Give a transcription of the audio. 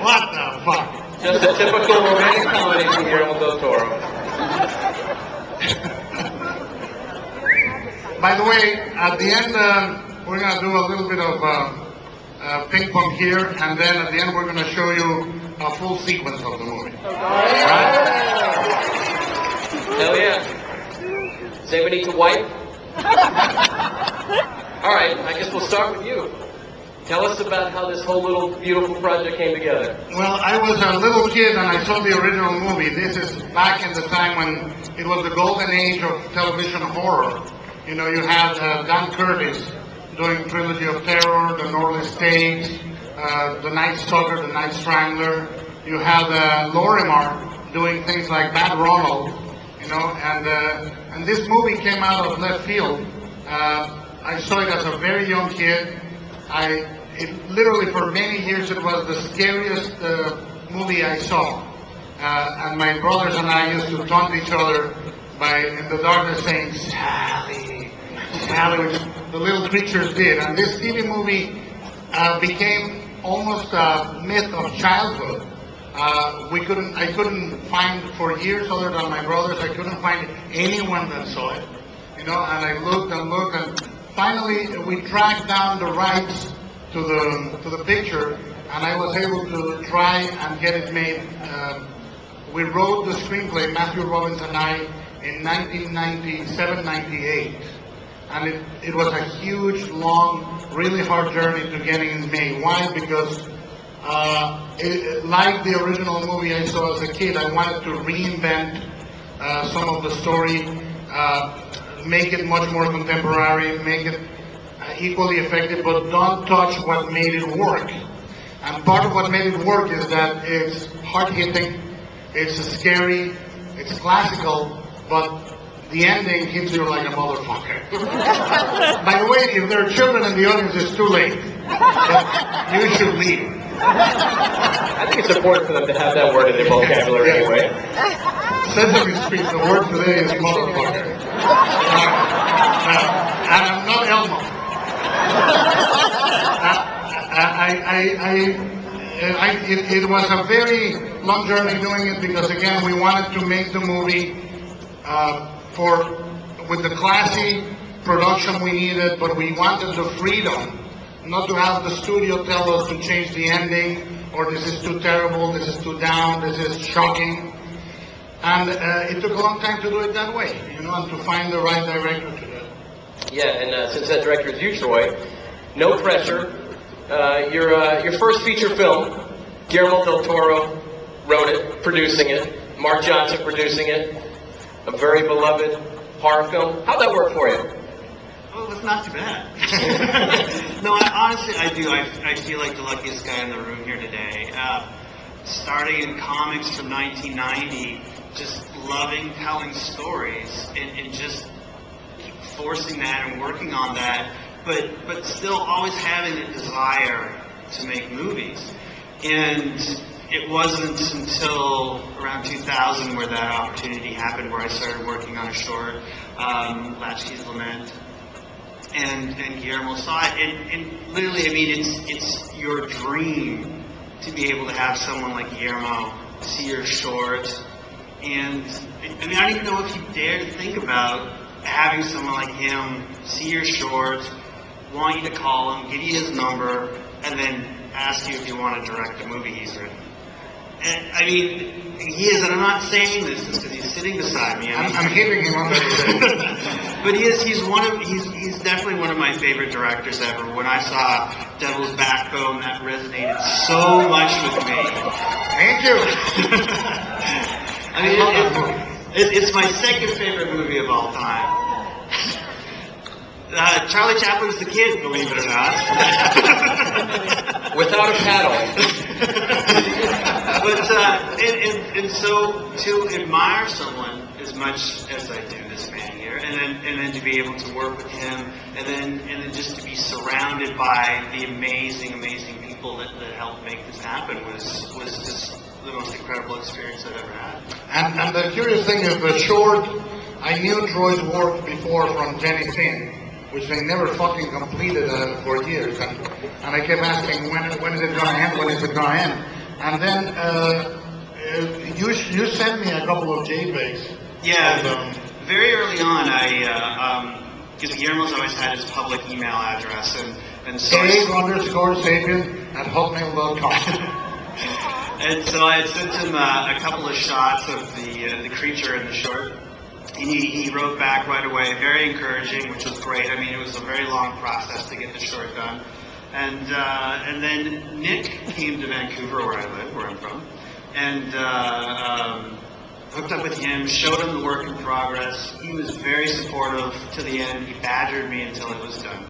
What the fuck? Just a typical romantic comedy from Guillermo del Toro. By the way, at the end, we're going to do a little bit of ping pong here, and then at the end, we're going to show you a full sequence of the movie. Right? Hell yeah. Does anybody need to wipe? All right, I guess we'll start with you. Tell us about how this whole little beautiful project came together. Well, I was a little kid and I saw the original movie. This is back in the time when it was the golden age of television horror. You know, you had Dan Curtis doing Trilogy of Terror, The Northern States, The Night Stalker, The Night Strangler. You had Lorimar doing things like Bad Ronald, you know, and this movie came out of left field. I saw it as a very young kid. It literally for many years it was the scariest movie I saw. And my brothers and I used to taunt each other by in the darkness saying, Sally, Sally, which the little creatures did. And this TV movie became almost a myth of childhood. I couldn't find for years, other than my brothers, I couldn't find anyone that saw it. You know, and I looked and finally we tracked down the rights to the picture, and I was able to try and get it made. We wrote the screenplay, Matthew Robbins and I, in 1997-98. And it was a huge, long, really hard journey to getting it made. Why? Because like the original movie I saw as a kid, I wanted to reinvent some of the story, make it much more contemporary, make it equally effective, but don't touch what made it work. And part of what made it work is that it's hard-hitting, it's scary, it's classical, but the ending hits you like a motherfucker. By the way, if there are children in the audience, it's too late. But you should leave. I think it's important for them to have that word in their vocabulary anyway. Sesame Street, the word today is motherfucker. And I'm not Elmo. It was a very long journey doing it because, again, we wanted to make the movie with the classy production we needed, but we wanted the freedom not to have the studio tell us to change the ending, or this is too terrible, this is too down, this is shocking. And it took a long time to do it that way, you know, and to find the right director to do it. Yeah, and since that director is you, Troy, no pressure. Your first feature film, Guillermo del Toro wrote it, producing it, Mark Johnson producing it, a very beloved horror film. How'd that work for you? Oh, it's not too bad. No, honestly, I do. I feel like the luckiest guy in the room here today. Starting in comics from 1990, just loving telling stories and just keep forcing that and working on that, but still always having a desire to make movies. And it wasn't until around 2000 where that opportunity happened, where I started working on a short, Latchkey's Lament, and Guillermo saw it, and literally, I mean, it's your dream to be able to have someone like Guillermo see your short, and I mean, I don't even know if you dare to think about having someone like him see your short, want you to call him, give you his number, and then ask you if you want to direct a movie he's written. And I mean, he is, and I'm not saying this just because he's sitting beside me. I'm hitting him on the But he's definitely one of my favorite directors ever. When I saw Devil's Backbone, that resonated so much with me. Thank you. I mean, it's my second favorite movie of all time. Charlie Chaplin's the kid, believe it or not. Without a paddle. But and so to admire someone as much as I do this man here, and then to be able to work with him, and then just to be surrounded by the amazing people that helped make this happen was just the most incredible experience I've ever had. And the curious thing is, the short, I knew Troy's work before from Jenny Finn. which they never fucking completed for years. And I kept asking, when is it going to end? When is it going to end? And then you sent me a couple of JPEGs. Yeah, very early on, because Guillermo's always had his public email address, and so Dave_Sapien@hotmail.com. and so I had sent him a couple of shots of the creature in the short, and he wrote back right away, very encouraging, which was great. I mean, it was a very long process to get the short done, and then Nick came to Vancouver, where I live, where I'm from, and hooked up with him, showed him the work in progress. He was very supportive to the end. He badgered me until it was done.